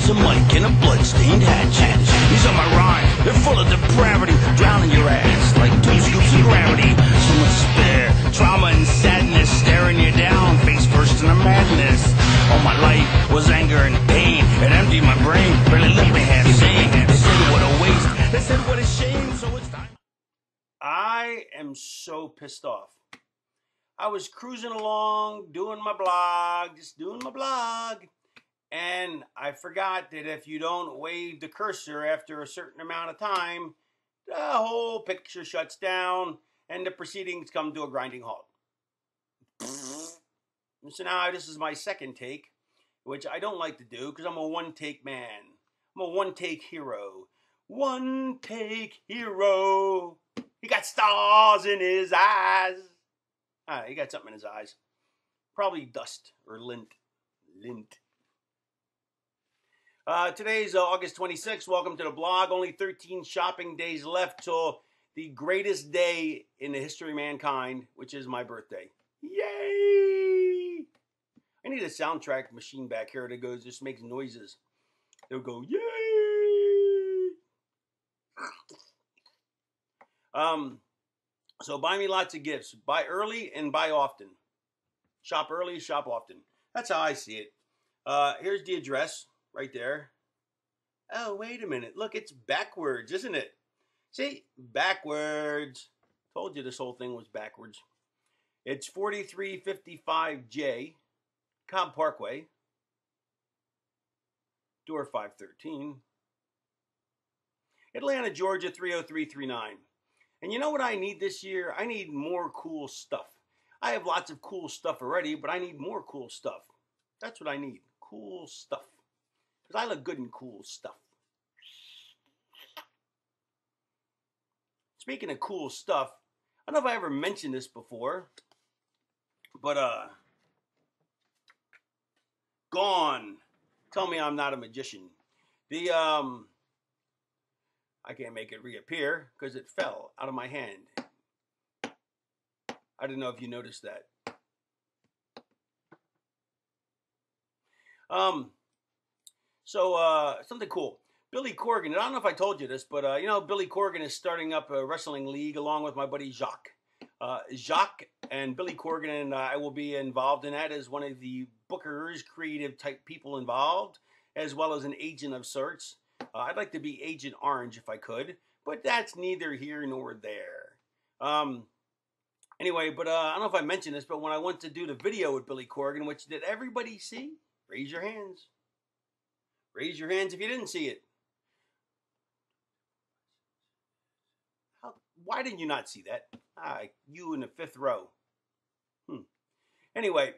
a mic and a bloodstained hatchet. These are my rhymes, they're full of depravity, drowning your ass like 2 scoops of gravity. So much despair, trauma and sadness, staring you down, face first in a madness. All my life was anger and pain, it emptied my brain, barely left me half sane. They said what a waste, they said what a shame, so it's time. I am so pissed off. I was cruising along, doing my blog, and I forgot that if you don't wave the cursor after a certain amount of time, the whole picture shuts down and the proceedings come to a grinding halt. So now this is my second take, which I don't like to do because I'm a one-take man. I'm a one-take hero. One-take hero. He got stars in his eyes. He got something in his eyes. Probably dust or lint. Today's August 26th. Welcome to the blog. Only 13 shopping days left till the greatest day in the history of mankind, which is my birthday. Yay! I need a soundtrack machine back here that goes, just makes noises. It'll go, yay! So buy me lots of gifts. Buy early and buy often. Shop early, shop often. That's how I see it. Here's the address right there. Oh, wait a minute. Look, it's backwards, isn't it? See? Backwards. Told you this whole thing was backwards. It's 4355J, Cobb Parkway, door 513, Atlanta, Georgia 30339. And you know what I need this year? I need more cool stuff. I have lots of cool stuff already, but I need more cool stuff. That's what I need. Cool stuff. Because I look good in cool stuff. Speaking of cool stuff, I don't know if I ever mentioned this before, but gone. Tell me I'm not a magician. I can't make it reappear because it fell out of my hand. I don't know if you noticed that. Something cool. Billy Corgan, I don't know if I told you this, but you know, Billy Corgan is starting up a wrestling league along with my buddy Jacques. Jacques and Billy Corgan and I will be involved in that as one of the bookers, creative type people involved, as well as an agent of sorts. I'd like to be Agent Orange if I could, but that's neither here nor there. Anyway, but I don't know if I mentioned this, but when I went to do the video with Billy Corgan, which did everybody see? Raise your hands. Raise your hands if you didn't see it. Why didn't you not see that? You in the 5th row. Anyway,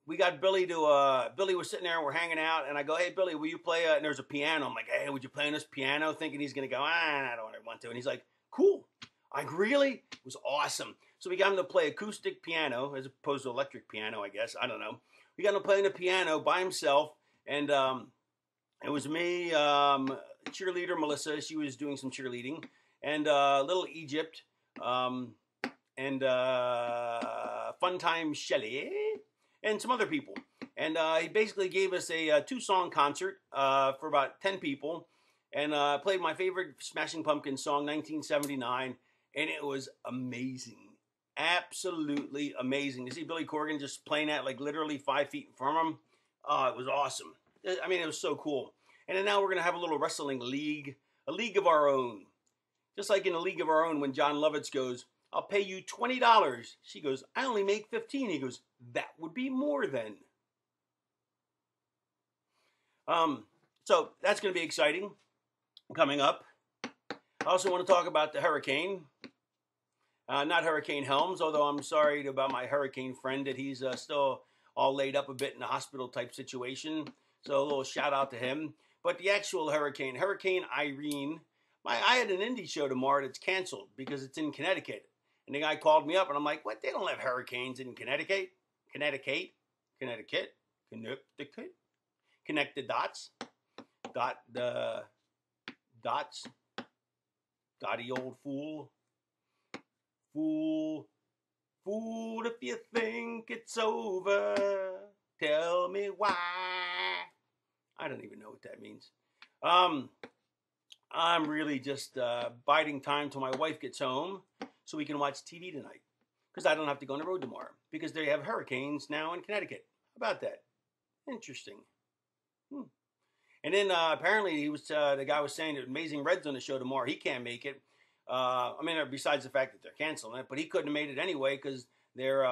we got Billy to, Billy was sitting there and we're hanging out and I go, hey Billy, will you play, and there's a piano. I'm like, hey, would you play on this piano? Thinking he's going to go, I don't want to. And he's like, cool. Like, really? It was awesome. So we got him to play acoustic piano as opposed to electric piano, I guess. I don't know. We got him playing the piano by himself. And it was me, cheerleader Melissa. She was doing some cheerleading. And Little Egypt. And Funtime Shelley. And some other people. And he basically gave us a 2-song concert for about 10 people. And played my favorite Smashing Pumpkins song, 1979. And it was amazing. Absolutely amazing. To see Billy Corgan just playing that like literally 5 feet from him. It was awesome. I mean, it was so cool. And then now we're going to have a little wrestling league. A league of our own. Just like in a league of our own when John Lovitz goes, I'll pay you $20. She goes, I only make $15. He goes, that would be more than. So that's going to be exciting coming up. I also want to talk about the hurricane. Not Hurricane Helms, although I'm sorry about my hurricane friend that he's still all laid up a bit in a hospital type situation. So a little shout out to him. But the actual hurricane, Hurricane Irene, I had an indie show tomorrow that's canceled because it's in Connecticut. And the guy called me up and I'm like, what? They don't have hurricanes in Connecticut? Connect the dots. Dots. Gotti, old fool. Fool if you think it's over. Tell me why. I don't even know what that means. I'm really just biding time till my wife gets home so we can watch TV tonight. Because I don't have to go on the road tomorrow. Because they have hurricanes now in Connecticut. How about that? Interesting. And then apparently he was the guy was saying that Amazing Red's on the show tomorrow. He can't make it. I mean, besides the fact that they're canceling it, but he couldn't have made it anyway because there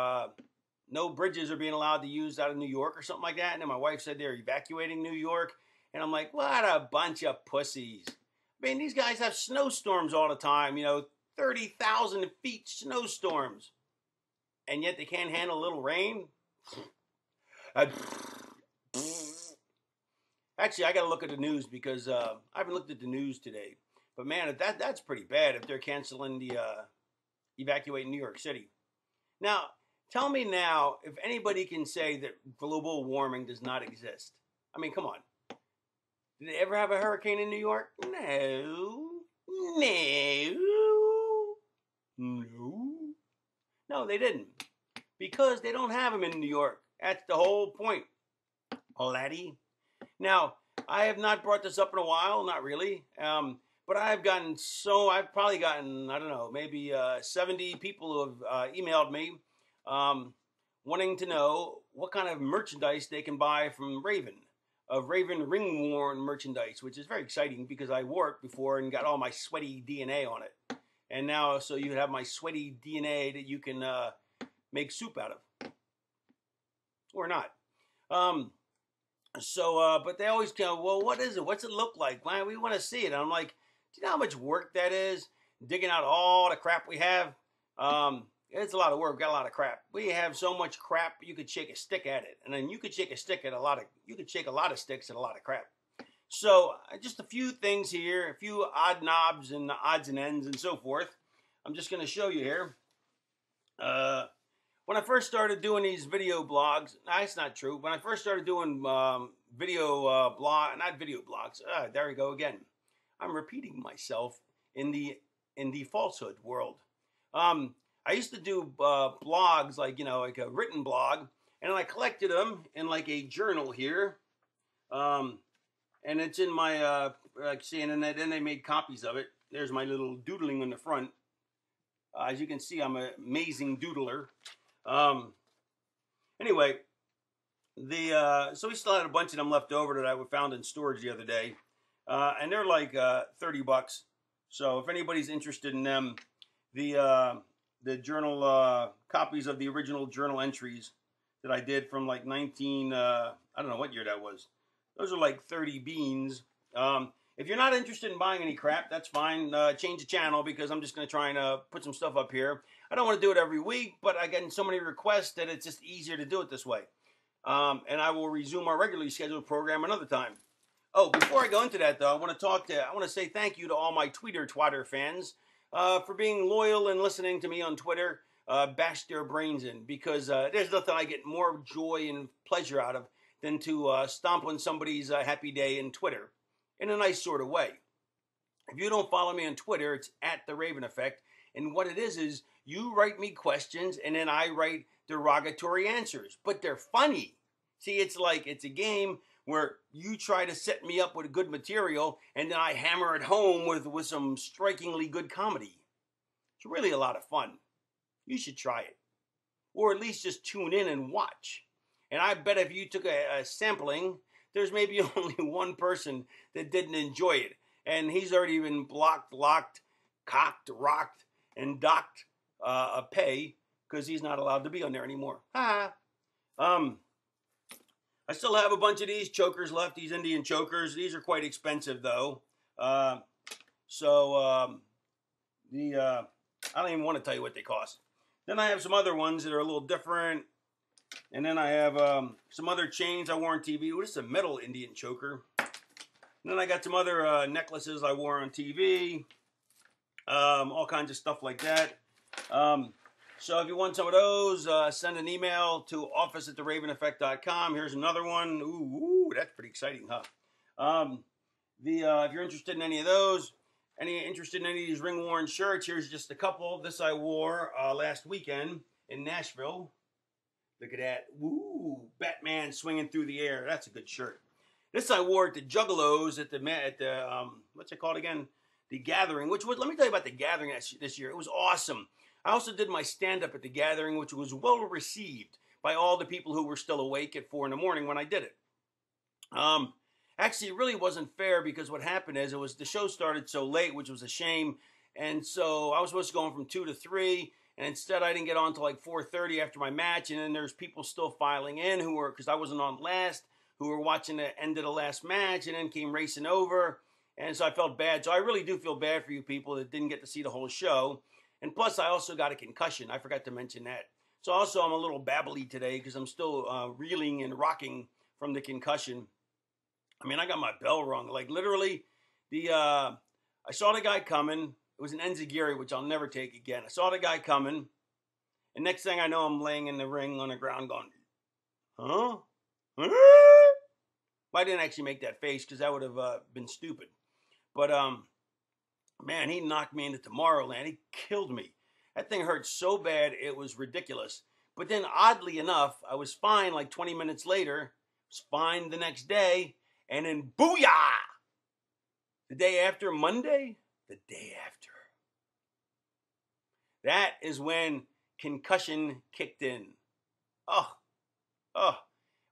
no bridges are being allowed to use out of New York or something like that. And then my wife said they're evacuating New York, and I'm like, what a bunch of pussies. I mean, these guys have snowstorms all the time. You know, 30,000 feet snowstorms, and yet they can't handle a little rain. Actually, I got to look at the news because I haven't looked at the news today. But man, that's pretty bad if they're canceling the evacuating New York City. Now, tell me now if anybody can say that global warming does not exist. I mean, come on. Did they ever have a hurricane in New York? No. No, they didn't. Because they don't have them in New York. That's the whole point, laddie. Now, I have not brought this up in a while, not really. But I've probably gotten, I don't know, maybe 70 people who have emailed me wanting to know what kind of merchandise they can buy from Raven. Of Raven ring-worn merchandise, which is very exciting because I wore it before and got all my sweaty DNA on it. And now, so you have my sweaty DNA that you can make soup out of. Or not. But they always go, well, what is it? What's it look like? Why we want to see it? And I'm like, do you know how much work that is? Digging out all the crap we have. It's a lot of work. Got a lot of crap. We have so much crap. You could shake a stick at it, and then you could shake a stick at you could shake a lot of sticks at a lot of crap. So just a few things here, a few odd knobs and odds and ends and so forth. I'm just going to show you here. When I first started doing these video blogs, that's not true. When I first started doing not video blogs. There we go again. I'm repeating myself in the falsehood world. I used to do blogs like like a written blog, and I collected them in like a journal here, and it's in my and then they made copies of it. There's my little doodling on the front. As you can see, I'm an amazing doodler. Anyway, so we still had a bunch of them left over that I found in storage the other day, and they're like $30. So if anybody's interested in them, the journal copies of the original journal entries that I did from like I don't know what year that was. Those are like 30 beans. If you're not interested in buying any crap, that's fine. Change the channel because I'm just going to try and put some stuff up here. I don't want to do it every week, but I get so many requests that it's just easier to do it this way. And I will resume our regularly scheduled program another time. Oh, before I go into that, though, I want to say thank you to all my Twatter fans for being loyal and listening to me on Twitter. Bash their brains in, because there's nothing I get more joy and pleasure out of than to stomp on somebody's happy day in Twitter. In a nice sort of way. If you don't follow me on Twitter, it's at The Raven Effect. And what it is you write me questions and then I write derogatory answers. But they're funny. See, it's a game where you try to set me up with good material and then I hammer it home with some strikingly good comedy. It's really a lot of fun. You should try it. Or at least just tune in and watch. And I bet if you took a sampling, there's maybe only one person that didn't enjoy it. And he's already been blocked, locked, cocked, rocked, and docked a pay because he's not allowed to be on there anymore. I still have a bunch of these chokers left, these Indian chokers. These are quite expensive, though. I don't even want to tell you what they cost. Then I have some other ones that are a little different. And then I have some other chains I wore on TV. Oh, this is a metal Indian choker. And then I got some other necklaces I wore on TV. All kinds of stuff like that. So if you want some of those, send an email to office@theraveneffect.com. Here's another one. Ooh, that's pretty exciting, huh? If you're interested in any of those, interested in any of these ring-worn shirts, here's just a couple. This I wore last weekend in Nashville. Look at that. Woo! Batman swinging through the air. That's a good shirt. This I wore at the Juggalos at the what's it called again? The Gathering, which was, let me tell you about the Gathering this year. It was awesome. I also did my stand-up at the Gathering, which was well received by all the people who were still awake at 4 in the morning when I did it. Actually, it really wasn't fair because what happened is the show started so late, which was a shame. And so I was supposed to go on from 2 to 3, and instead I didn't get on until like 4:30 after my match. And then there's people still filing in who were, because I wasn't on last, who were watching the end of the last match and then came racing over. And so I felt bad. So I really do feel bad for you people that didn't get to see the whole show. And plus, I also got a concussion. I forgot to mention that. So also, I'm a little babbly today because I'm still reeling and rocking from the concussion. I mean, I got my bell rung. Like, literally, I saw the guy coming. It was an enziguri, which I'll never take again. I saw the guy coming. And next thing I know, I'm laying in the ring on the ground going, huh? Huh? Well, I didn't actually make that face because that would have been stupid. But, man, he knocked me into Tomorrowland. He killed me. That thing hurt so bad, it was ridiculous. But then, oddly enough, I was fine like 20 minutes later. Was fine the next day. And then, booyah! The day after, Monday? The day after. That is when concussion kicked in. Oh, it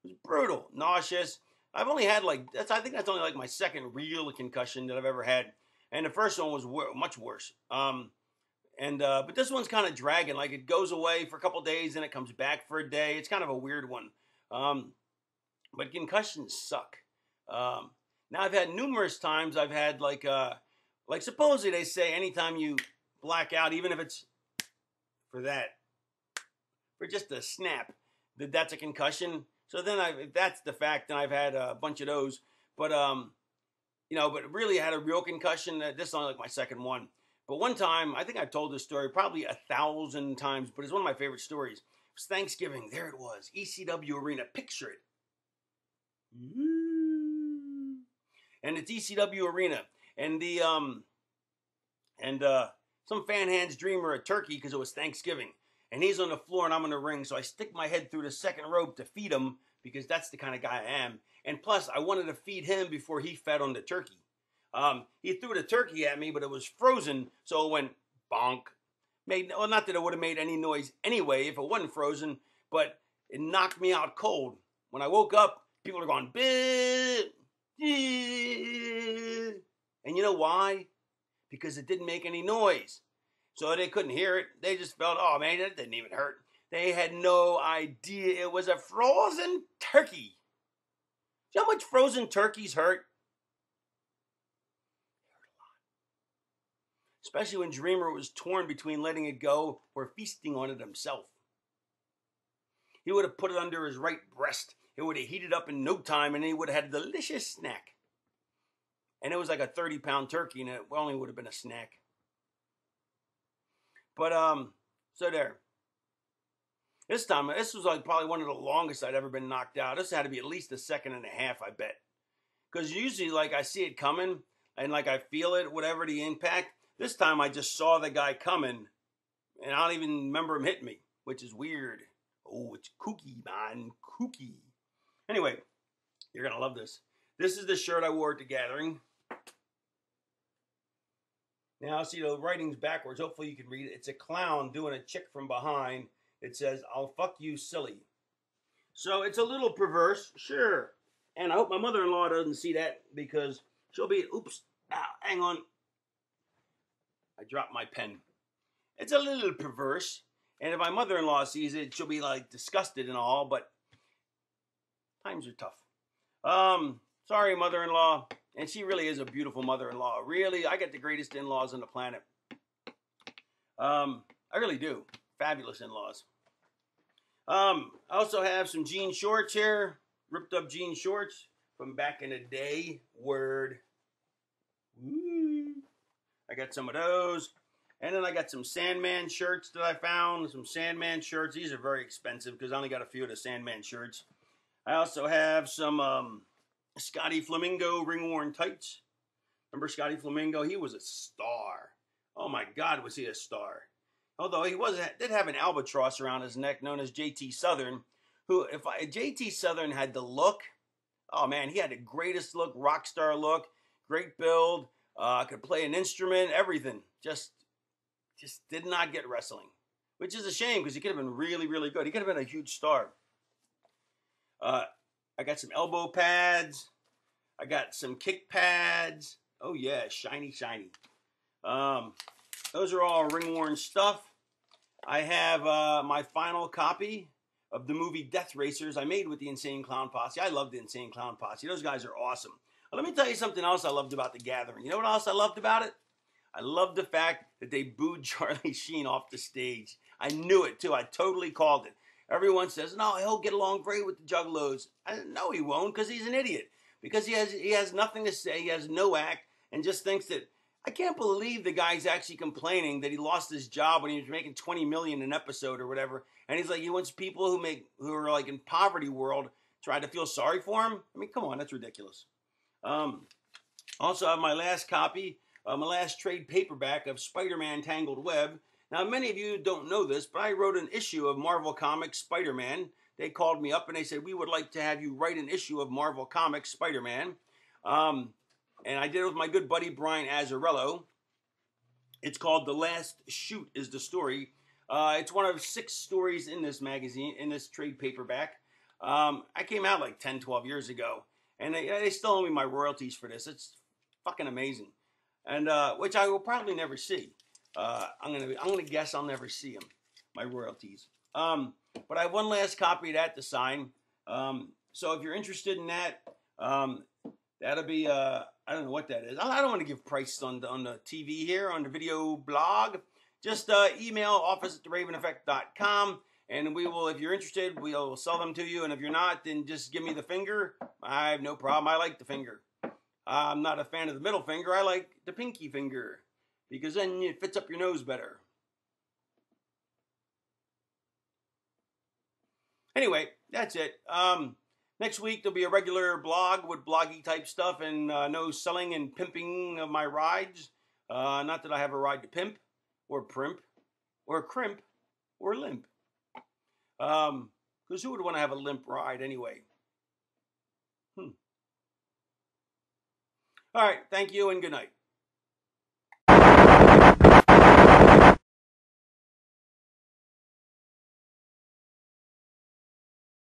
was brutal, nauseous. I've only had I think that's only like my second real concussion that I've ever had. And the first one was much worse. But this one's kind of dragging. Like, it goes away for a couple days and it comes back for a day. It's kind of a weird one. But concussions suck. Now I've had numerous times. I've had like supposedly they say anytime you black out, even if it's for just a snap, that's a concussion. So then if that's the fact, then I've had a bunch of those. But but really I had a real concussion. This is only like my second one. But one time, I think I've told this story probably 1,000 times, but it's one of my favorite stories. It was Thanksgiving. There it was. ECW Arena. Picture it. And it's ECW Arena. And some fan hands Dreamer a turkey because it was Thanksgiving. And he's on the floor and I'm in the ring. So I stick my head through the second rope to feed him because that's the kind of guy I am. And plus, I wanted to feed him before he fed on the turkey. He threw the turkey at me, but it was frozen, so it went bonk. Not that it would have made any noise anyway if it wasn't frozen, but it knocked me out cold. When I woke up, people are going, "Boo!" And you know why? Because it didn't make any noise. So they couldn't hear it. They just felt, oh man, that didn't even hurt. They had no idea it was a frozen turkey. You know how much frozen turkeys hurt? Especially when Dreamer was torn between letting it go or feasting on it himself. He would have put it under his right breast. It would have heated up in no time, and he would have had a delicious snack. And it was like a 30-pound turkey, and it only would have been a snack. But, so there. This time, this was like probably one of the longest I'd ever been knocked out. This had to be at least a second and a half, I bet. Because usually, like, I see it coming, and like I feel it, whatever the impact. This time I just saw the guy coming, and I don't even remember him hitting me, which is weird. Oh, it's kooky, man, kooky. Anyway, you're going to love this. This is the shirt I wore at the Gathering. Now, see, the writing's backwards. Hopefully you can read it. It's a clown doing a chick from behind. It says, "I'll fuck you, silly." So it's a little perverse, sure. And I hope my mother-in-law doesn't see that because she'll be, oops, hang on. I dropped my pen. It's a little perverse. And if my mother-in-law sees it, she'll be like disgusted and all, but times are tough. Sorry, mother-in-law. And she really is a beautiful mother-in-law. Really, I get the greatest in-laws on the planet. I really do. Fabulous in-laws. I also have some jean shorts here. Ripped up jean shorts from back in the day. Word. Woo. I got some of those. And then I got some Sandman shirts that I found. Some Sandman shirts. These are very expensive because I only got a few of the Sandman shirts. I also have some Scotty Flamingo ring-worn tights. Remember Scotty Flamingo? He was a star. Oh my God, was he a star. Although he did have an albatross around his neck known as JT Southern. Who, if JT Southern had the look, Oh man, he had the greatest look, rock star look, great build, could play an instrument, everything. Just did not get wrestling, which is a shame because he could have been really, really good. He could have been a huge star. I got some elbow pads. I got some kick pads. Oh yeah, shiny, shiny. Those are all ring-worn stuff. I have my final copy of the movie Death Racers I made with the Insane Clown Posse. I love the Insane Clown Posse. Those guys are awesome. Well, let me tell you something else I loved about the Gathering. You know what else I loved about it? I loved the fact that they booed Charlie Sheen off the stage. I knew it too. I totally called it. Everyone says, no, he'll get along great with the Juggalos. No, he won't, because he's an idiot. Because he has nothing to say, he has no act, and just thinks that, I can't believe the guy's actually complaining that he lost his job when he was making $20 million an episode or whatever. And he's like, he wants people who are like in poverty world try to feel sorry for him. I mean, come on, that's ridiculous. Also, I have my last copy, my last trade paperback of Spider-Man Tangled Web. Now, many of you don't know this, but I wrote an issue of Marvel Comics Spider-Man. They called me up and they said, we would like to have you write an issue of Marvel Comics Spider-Man. And I did it with my good buddy, Brian Azzarello. It's called The Last Shoot is the story. It's one of 6 stories in this magazine, in this trade paperback. I came out like 10, 12 years ago. And they still owe me my royalties for this. It's fucking amazing. And which I will probably never see. I'm gonna guess I'll never see them, my royalties. But I have one last copy of that to sign. So if you're interested in that, that'll be I don't know what that is. I don't want to give prices on the TV here, on the video blog. Just email office@theraveneffect.com, and we will, if you're interested, we'll sell them to you. And if you're not, then just give me the finger. I have no problem. I like the finger. I'm not a fan of the middle finger. I like the pinky finger, because then it fits up your nose better. Anyway, that's it. Next week, there'll be a regular blog with bloggy type stuff and no selling and pimping of my rides. Not that I have a ride to pimp or primp or crimp or limp. Because who would want to have a limp ride anyway? All right, thank you and good night.